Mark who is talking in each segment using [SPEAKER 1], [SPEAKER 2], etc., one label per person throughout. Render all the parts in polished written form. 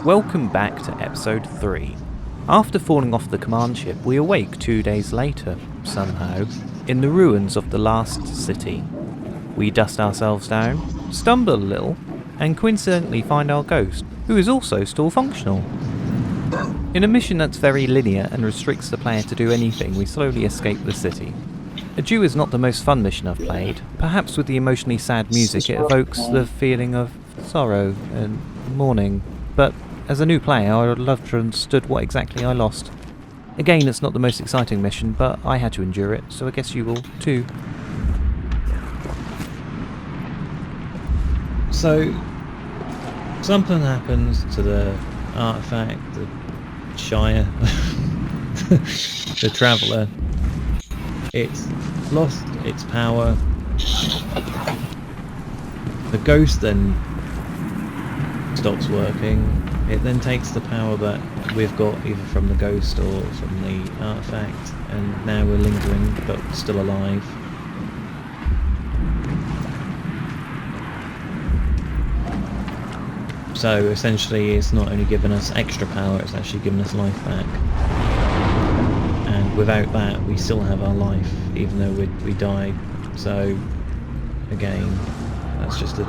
[SPEAKER 1] Welcome back to episode 3. After falling off the command ship, we awake 2 days later, somehow, in the ruins of the last city. We dust ourselves down, stumble a little, and coincidentally find our ghost, who is also still functional. In a mission that's very linear and restricts the player to do anything, we slowly escape the city. Adieu is not the most fun mission I've played. Perhaps with the emotionally sad music it evokes the feeling of sorrow and mourning, but as a new player I would love to have understood what exactly I lost. Again, it's not the most exciting mission, but I had to endure it, so I guess you will too. So, something happens to the artifact, the Shire, the Traveller. It's lost its power. The ghost then stops working. It then takes the power that we've got either from the ghost or from the artifact, and now we're lingering but still alive. So essentially it's not only given us extra power, it's actually given us life back. And without that we still have our life, even though we died. So again, that's just a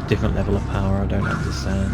[SPEAKER 1] different level of power I don't understand.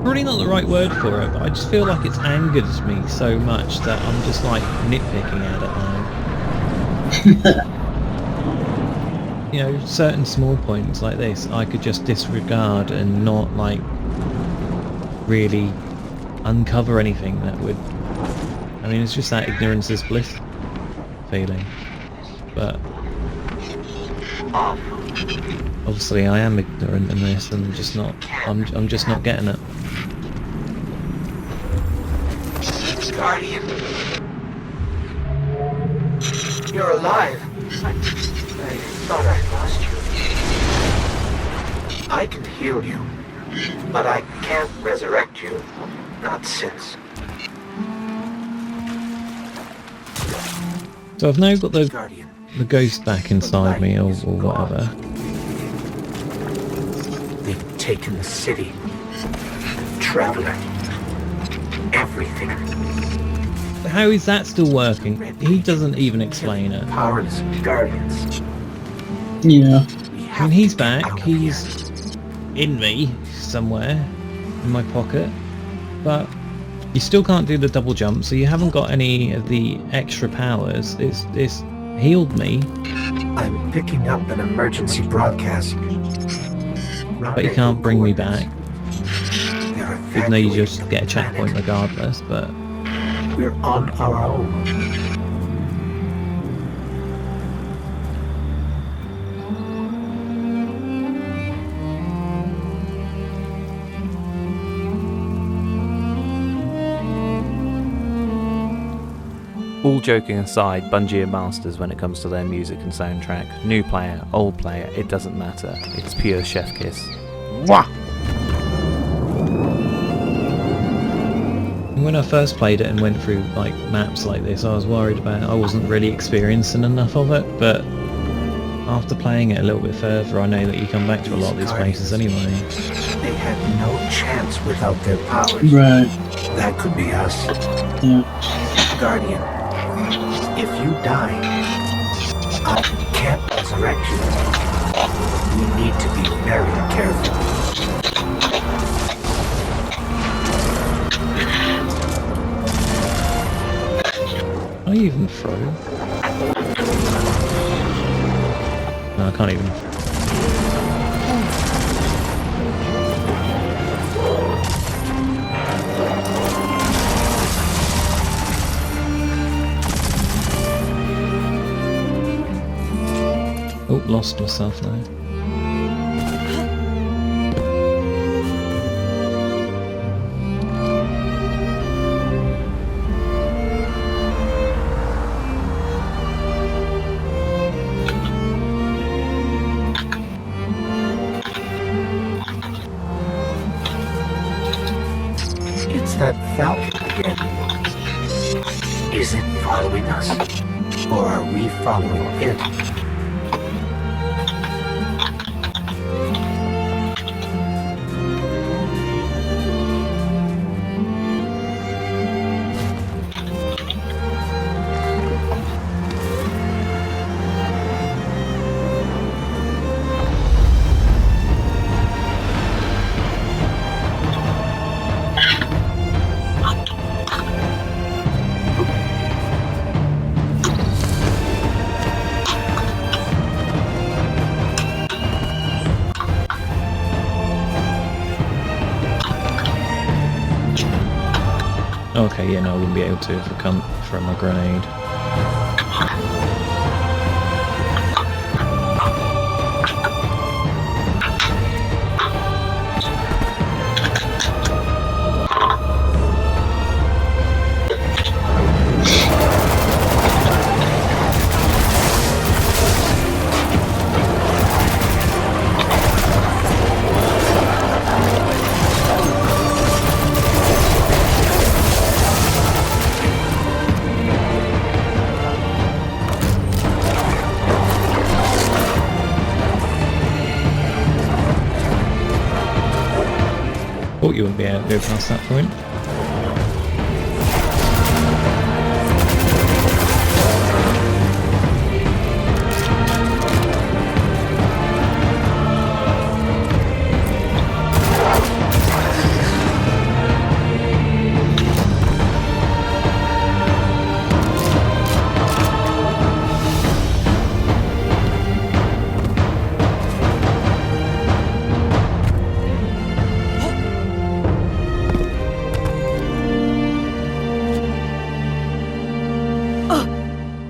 [SPEAKER 1] Probably not the right word for it, but I just feel like it's angered me so much that I'm just like nitpicking at it now. You know, certain small points like this I could just disregard and not like really uncover anything that would... I mean, it's just that ignorance is bliss feeling. But obviously I am ignorant in this and just not... I'm just not getting it.
[SPEAKER 2] Guardian, you're alive. I thought I lost you. I can heal you, but I can't resurrect you. Not since.
[SPEAKER 1] So I've now got the
[SPEAKER 2] Guardian,
[SPEAKER 1] ghost back inside me, or whatever.
[SPEAKER 2] they've taken the city, Traveler, everything.
[SPEAKER 1] How is that still working? He doesn't even explain it.
[SPEAKER 2] Powerless guardians.
[SPEAKER 3] Yeah.
[SPEAKER 1] I mean, he's back, he's in me somewhere, in my pocket, but you still can't do the double jump, so you haven't got any of the extra powers. It's healed me.
[SPEAKER 2] I'm picking up an emergency broadcast.
[SPEAKER 1] But you can't bring me back,
[SPEAKER 2] They're
[SPEAKER 1] even though you just
[SPEAKER 2] evacuating
[SPEAKER 1] get a
[SPEAKER 2] the
[SPEAKER 1] checkpoint
[SPEAKER 2] planet.
[SPEAKER 1] regardless, but...
[SPEAKER 2] We're on our own.
[SPEAKER 1] All joking aside, Bungie are masters when it comes to their music and soundtrack. New player, old player, it doesn't matter. It's pure chef kiss. Mwah! When I first played it and went through like maps like this, I was worried about I wasn't really experiencing enough of it, but after playing it a little bit further, I know that you come back to a lot of these places anyway.
[SPEAKER 2] They had no chance without their powers.
[SPEAKER 3] Right.
[SPEAKER 2] That could be us.
[SPEAKER 3] Yeah.
[SPEAKER 2] Guardian, if you die, I can't resurrect you. We need to be very careful.
[SPEAKER 1] Can I even throw? No, I can't even. Oh, lost myself now.
[SPEAKER 2] It's that Falcon again. Is it following us? Or are we following it?
[SPEAKER 1] Okay, yeah, no, I wouldn't be able to if I come from a grenade. Thought you wouldn't be able to go past that point.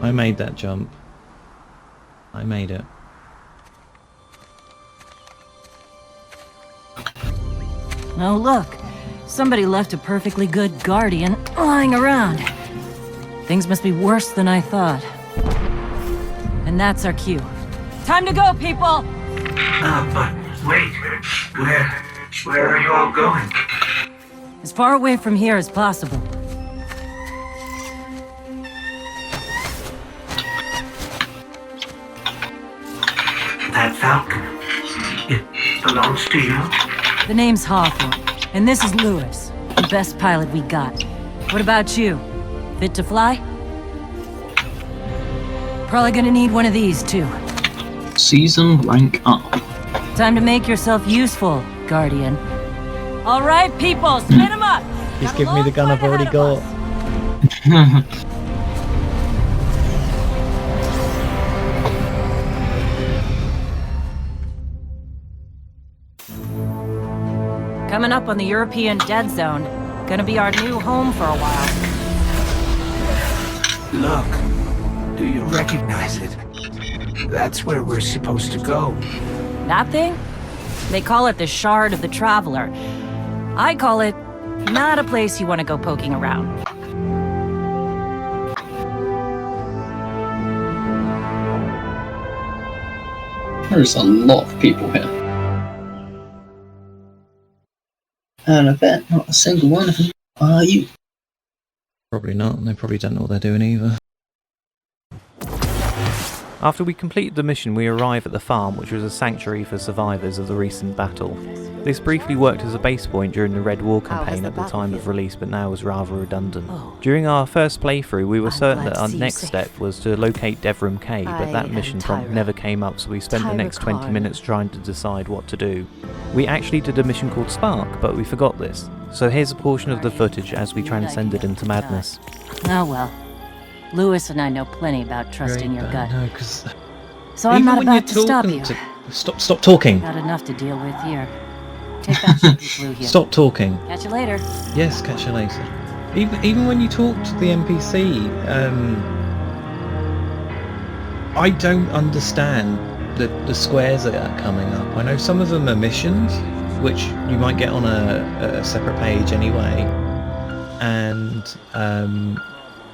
[SPEAKER 1] I made that jump. I made it.
[SPEAKER 4] Oh look, somebody left a perfectly good guardian lying around. Things must be worse than I thought. And that's our cue. Time to go, people!
[SPEAKER 2] But wait, where are you all going?
[SPEAKER 4] As far away from here as possible.
[SPEAKER 2] That Falcon, it belongs to you?
[SPEAKER 4] The name's Hawthorne, and this is Lewis, the best pilot we got. What about you? Fit to fly? Probably gonna need one of these, too.
[SPEAKER 3] Season rank up.
[SPEAKER 4] Time to make yourself useful, Guardian. All right, people, spin him up!
[SPEAKER 1] He's
[SPEAKER 4] Got a
[SPEAKER 1] giving me the
[SPEAKER 4] long
[SPEAKER 1] gun I've
[SPEAKER 4] flight
[SPEAKER 1] already
[SPEAKER 4] ahead of
[SPEAKER 1] got.
[SPEAKER 4] us. Coming up on the European Dead Zone. Gonna be our new home for a while.
[SPEAKER 2] Look, do you recognize it? That's where we're supposed to go.
[SPEAKER 4] That thing? They call it the Shard of the Traveler. I call it not a place you want to go poking around.
[SPEAKER 3] There's a lot of people here. And I bet not a single one of them are you.
[SPEAKER 1] Probably not, and they probably don't know what they're doing either. After we completed the mission, we arrive at the farm, which was a sanctuary for survivors of the recent battle. This briefly worked as a base point during the Red War campaign at the time of release, but now is rather redundant. During our first playthrough, we were certain that our next step was to locate Devram Cave, but that mission prompt never came up, so we spent the next 20 minutes trying to decide what to do. We actually did a mission called Spark, but we forgot this. So here's a portion of the footage as we transcended into madness.
[SPEAKER 4] Oh well. Lewis and I know plenty about trusting your gut.
[SPEAKER 1] No, because
[SPEAKER 4] So I'm not about to stop you.
[SPEAKER 1] Stop talking.
[SPEAKER 4] Got enough to deal with here. Take that shit you flew here.
[SPEAKER 1] Stop talking.
[SPEAKER 4] Catch you later.
[SPEAKER 1] Yes, catch you later. Even when you talk to the NPC, I don't understand the squares that are coming up. I know some of them are missions, which you might get on a separate page anyway, and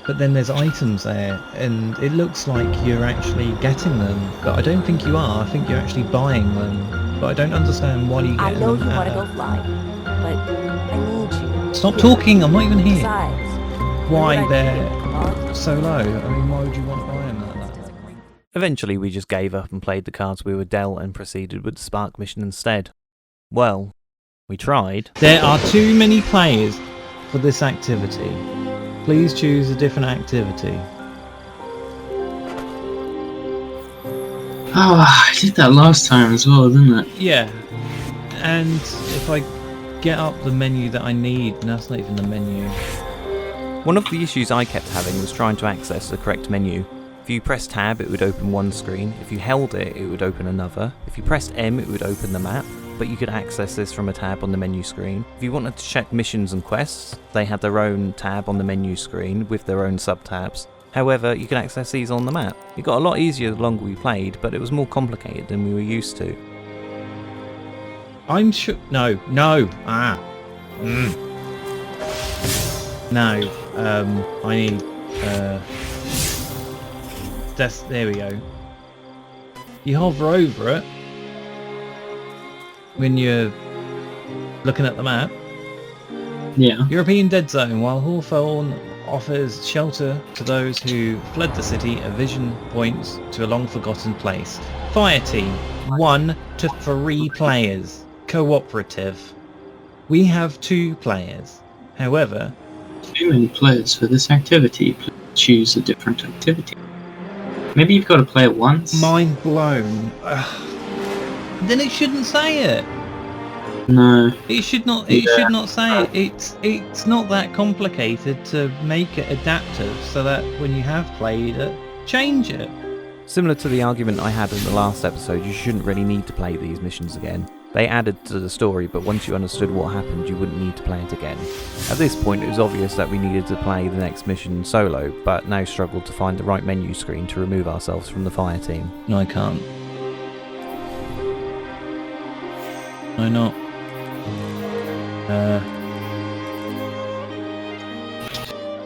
[SPEAKER 1] but then there's items there, and it looks like you're actually getting them, but I don't think you are. I think you're actually buying them, but I don't understand why you get them.
[SPEAKER 5] I know you want to go flying, but I need you.
[SPEAKER 1] Stop talking, I'm not even here.
[SPEAKER 5] Besides,
[SPEAKER 1] Why
[SPEAKER 5] you're right
[SPEAKER 1] they're
[SPEAKER 5] here, come on.
[SPEAKER 1] so low? I mean, why would you want to buy them? Eventually we just gave up and played the cards we were dealt and proceeded with the Spark mission instead. Well, we tried.
[SPEAKER 6] There are too many players for this activity. Please choose a different activity.
[SPEAKER 3] Oh, I did that last time as well, didn't it?
[SPEAKER 6] Yeah, and if I get up the menu that I need, and that's not even the menu.
[SPEAKER 1] One of the issues I kept having was trying to access the correct menu. If you pressed tab, it would open one screen. If you held it, it would open another. If you pressed M, it would open the map, but you could access this from a tab on the menu screen. If you wanted to check missions and quests, they had their own tab on the menu screen with their own sub-tabs. However, you can access these on the map. It got a lot easier the longer we played, but it was more complicated than we were used to.
[SPEAKER 6] I'm sure. No. No. I need. There we go. You hover over it when you're looking at the map.
[SPEAKER 3] Yeah.
[SPEAKER 6] European Dead Zone. While Hawthorne offers shelter to those who fled the city, a vision points to a long-forgotten place. Fire team, 1 to 3 players. Cooperative. We have 2 players. However,
[SPEAKER 3] Too many players for this activity. Please choose a different activity. Maybe you've got to play it once.
[SPEAKER 6] mind blown. Then it shouldn't say it.
[SPEAKER 3] No.
[SPEAKER 6] It should not. It should not say it. It's not that complicated to make it adaptive, so that when you have played it, change it.
[SPEAKER 1] Similar to the argument I had in the last episode, you shouldn't really need to play these missions again. They added to the story, but once you understood what happened, you wouldn't need to play it again. At this point, it was obvious that we needed to play the next mission solo, but now struggled to find the right menu screen to remove ourselves from the fire team.
[SPEAKER 6] No, I can't. Why not?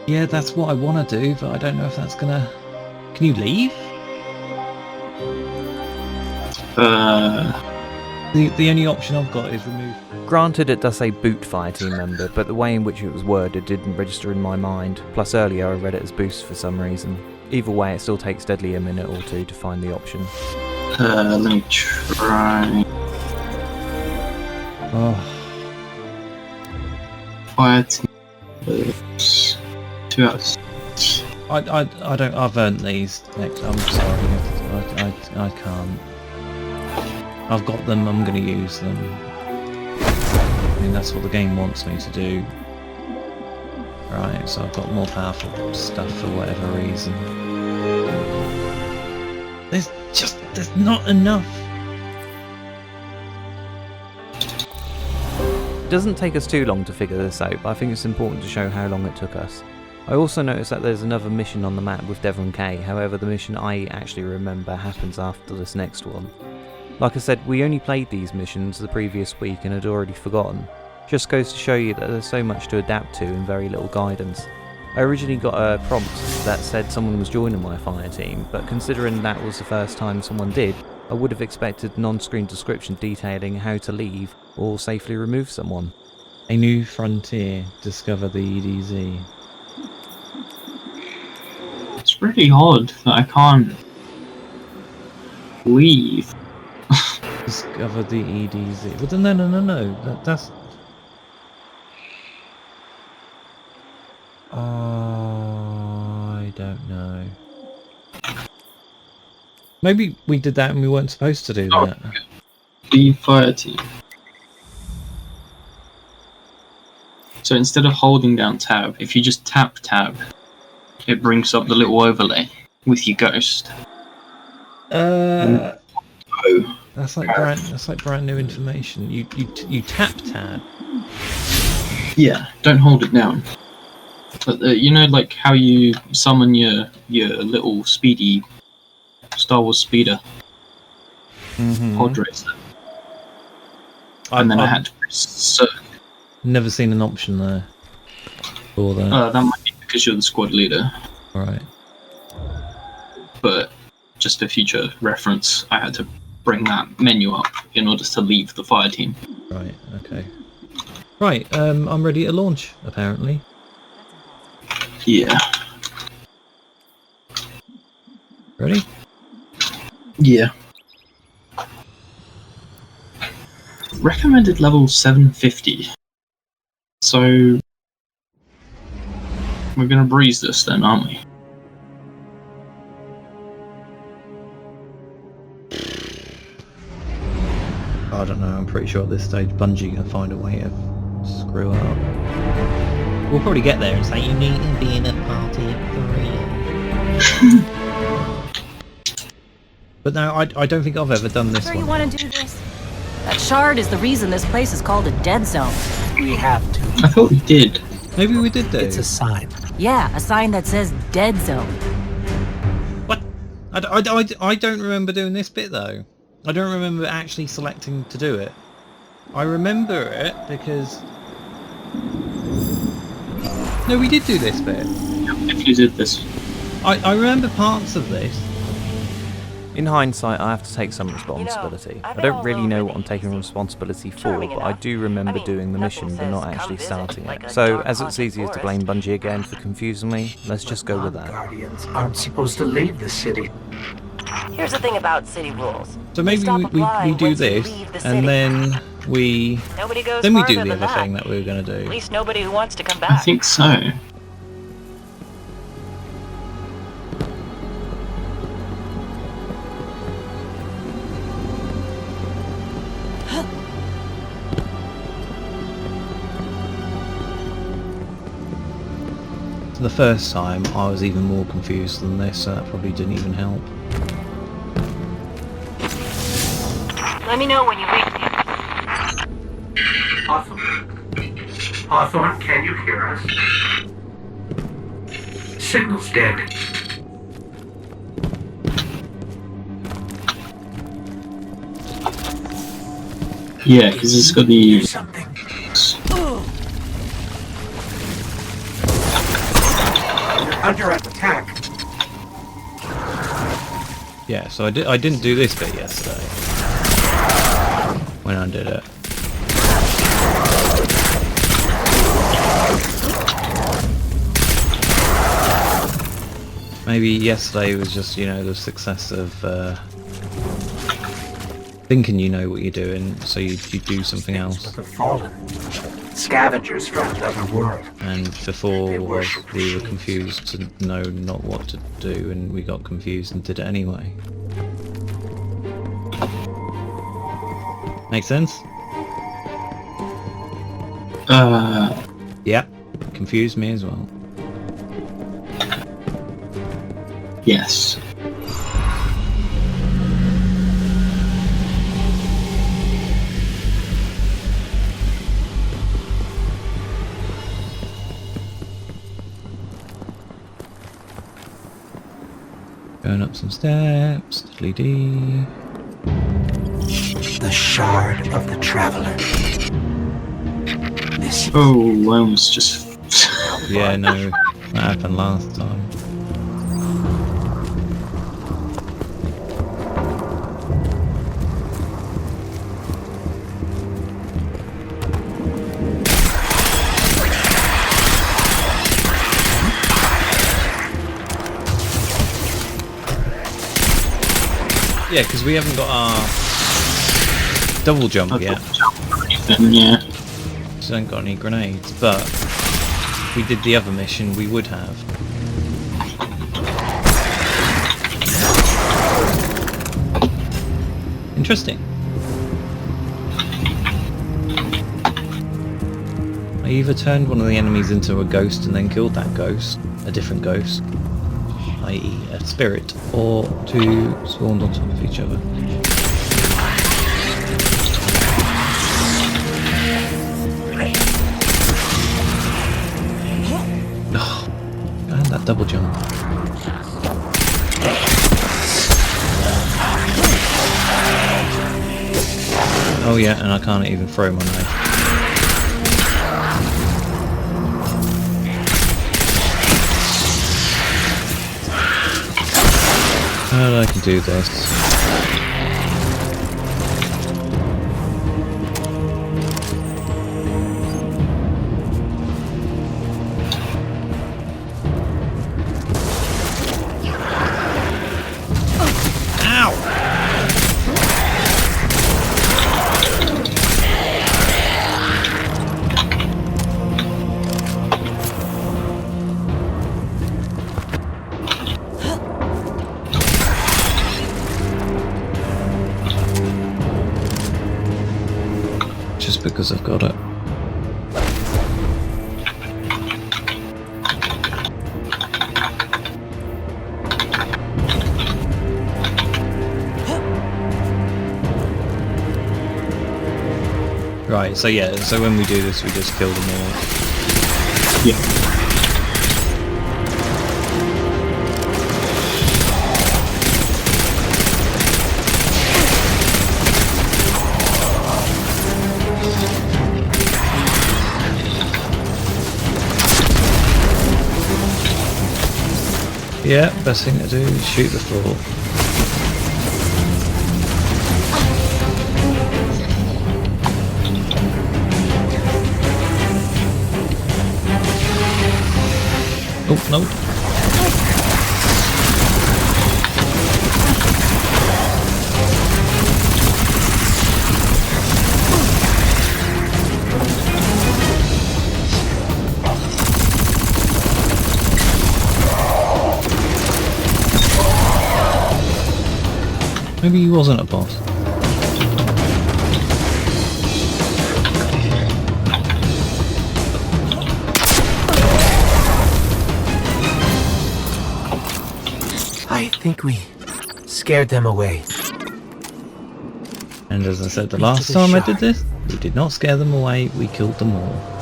[SPEAKER 6] Yeah, that's what I want to do, but I don't know if that's gonna... Can you leave? The only option I've got is remove.
[SPEAKER 1] Granted, it does say boot fire team member, but the way in which it was worded didn't register in my mind, plus earlier I read it as boost for some reason. Either way, it still takes Deadly a minute or two to find the option.
[SPEAKER 3] Let me try.
[SPEAKER 6] Oh,
[SPEAKER 3] Fire team. 2 hours.
[SPEAKER 6] I don't. I've earned these. Next, I'm sorry. I can't. I've got them. I'm going to use them. I mean, that's what the game wants me to do. Right. So I've got more powerful stuff for whatever reason. There's not enough.
[SPEAKER 1] It doesn't take us too long to figure this out, but I think it's important to show how long it took us. I also noticed that there's another mission on the map with Devon K, however the mission I actually remember happens after this next one. Like I said, we only played these missions the previous week and had already forgotten. Just goes to show you that there's so much to adapt to and very little guidance. I originally got a prompt that said someone was joining my fire team, but considering that was the first time someone did, I would have expected non-screen description detailing how to leave or safely remove someone.
[SPEAKER 6] A new frontier. Discover the EDZ.
[SPEAKER 3] It's really odd that I can't leave.
[SPEAKER 6] Discover the EDZ. But no. That's. I don't know. Maybe we did that and we weren't supposed to do that.
[SPEAKER 3] The fire team. So instead of holding down tab, if you just tap tab, it brings up the little overlay with your ghost.
[SPEAKER 6] That's like brand new information. You tap tab.
[SPEAKER 3] Yeah, don't hold it down. But you know, like how you summon your little speedy Star Wars speeder pod racer, and then I had to press circ.
[SPEAKER 6] Never seen an option there for that.
[SPEAKER 3] That might be because you're the squad leader.
[SPEAKER 6] Right.
[SPEAKER 3] But just for future reference, I had to bring that menu up in order to leave the fire team.
[SPEAKER 6] Right. Okay. Right. I'm ready to launch. Apparently.
[SPEAKER 3] Yeah.
[SPEAKER 6] Ready?
[SPEAKER 3] Yeah. Recommended level 750. So we're gonna breeze this then, aren't we?
[SPEAKER 6] I don't know, I'm pretty sure at this stage Bungie can find a way to screw up. We'll probably get there and say, you need to be in a party of 3. But no, I don't think I've ever done this
[SPEAKER 4] Sure
[SPEAKER 6] one.
[SPEAKER 4] you want to do this? That shard is the reason this place is called a dead zone.
[SPEAKER 2] We have to.
[SPEAKER 3] I thought we did.
[SPEAKER 6] Maybe we did do.
[SPEAKER 2] It's a sign.
[SPEAKER 4] Yeah, a sign that says dead zone.
[SPEAKER 6] What? I don't remember doing this bit though. I don't remember actually selecting to do it. I remember it because... No, we did do this bit.
[SPEAKER 3] If you did this.
[SPEAKER 6] I remember parts of this.
[SPEAKER 1] In hindsight, I have to take some responsibility. I don't really know what I'm taking responsibility for, but I do remember doing the mission but not actually starting it. So, as it's easier to blame Bungie again for confusing me, let's just go with that.
[SPEAKER 2] Guardians aren't supposed to leave the city.
[SPEAKER 5] Here's the thing about city rules.
[SPEAKER 6] So maybe we do this, and then we
[SPEAKER 5] Nobody goes
[SPEAKER 6] do
[SPEAKER 5] farther
[SPEAKER 6] the
[SPEAKER 5] than
[SPEAKER 6] other
[SPEAKER 5] that.
[SPEAKER 6] thing that we were going to
[SPEAKER 5] At
[SPEAKER 6] do.
[SPEAKER 5] least nobody who wants to come
[SPEAKER 3] I
[SPEAKER 5] back.
[SPEAKER 3] think so.
[SPEAKER 6] The first time I was even more confused than this, so that probably didn't even help.
[SPEAKER 5] Let me know when you reach the
[SPEAKER 2] Hawthorne? Hawthorne, can you hear us? Signal's dead.
[SPEAKER 3] Yeah, because it's got the...
[SPEAKER 2] Do something. You're under attack.
[SPEAKER 6] Yeah, so I didn't do this bit yesterday. When I did it. Maybe yesterday was just, you know, the success of thinking you know what you're doing, so you do something else.
[SPEAKER 2] The Fallen. Scavengers from another world.
[SPEAKER 6] And before we were confused to know not what to do, and we got confused and did it anyway. Make sense? Yeah, confused me as well.
[SPEAKER 3] Yes.
[SPEAKER 6] Going up some steps, diddly-dee.
[SPEAKER 2] The shard of the traveler. This
[SPEAKER 3] Oh, I almost just...
[SPEAKER 6] Yeah, no, that happened last time. Yeah, because we haven't got our double jump yet.
[SPEAKER 3] Yeah.
[SPEAKER 6] So I haven't got any grenades, but if we did the other mission, we would have. Interesting. I either turned one of the enemies into a ghost and then killed that ghost, a different ghost, i.e. a spirit, or two spawned on top of each other. Oh, and that double jump. Oh yeah, and I can't even throw my knife. Well, I can do this. Ow! because I've got it. Right, so yeah, so when we do this, we just kill them all.
[SPEAKER 3] Yeah.
[SPEAKER 6] Yeah, best thing to do is shoot the floor. Oh, no. Maybe he wasn't a boss.
[SPEAKER 2] I think we scared them away.
[SPEAKER 6] And as I said the last time I did this, we did not scare them away, we killed them all.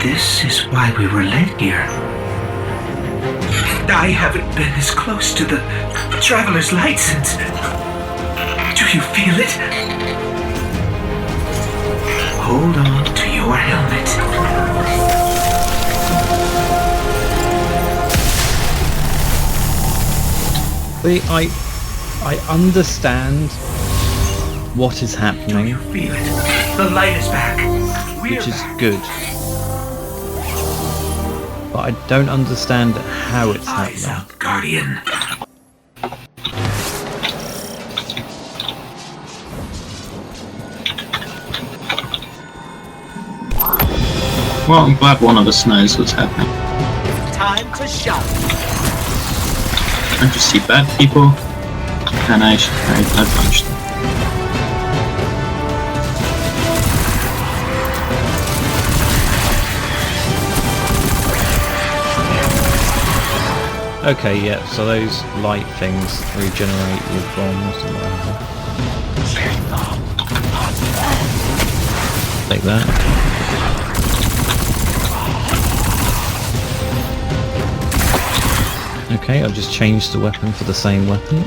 [SPEAKER 2] This is why we were led here. I haven't been as close to the traveler's light since. Do you feel it? Hold on to your helmet.
[SPEAKER 6] See, I understand what is happening,
[SPEAKER 2] You feel it. The light is back.
[SPEAKER 6] which is good. But I don't understand how it's
[SPEAKER 2] Eyes
[SPEAKER 6] happening.
[SPEAKER 2] out, Guardian.
[SPEAKER 3] Well, I'm glad one of us knows what's happening.
[SPEAKER 2] Time to shout.
[SPEAKER 3] I just see bad people, and I punch them.
[SPEAKER 6] Okay, yeah, so those light things regenerate with bombs and whatever. Take that. Okay, I've just changed the weapon for the same weapon.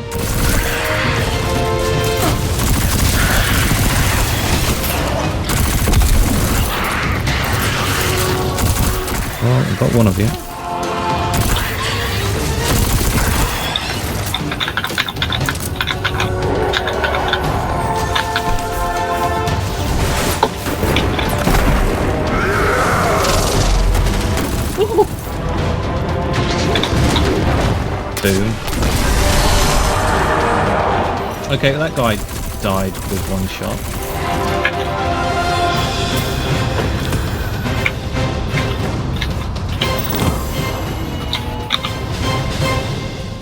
[SPEAKER 6] Well, I've got one of you. Boom. Okay, that guy died with one shot.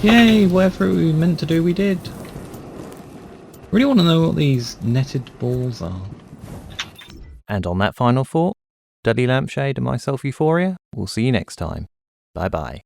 [SPEAKER 6] Yay, whatever we meant to do, we did. Really want to know what these netted balls are.
[SPEAKER 1] And on that final thought, Deadly Lampshade and myself, Euphoria, we'll see you next time. Bye bye.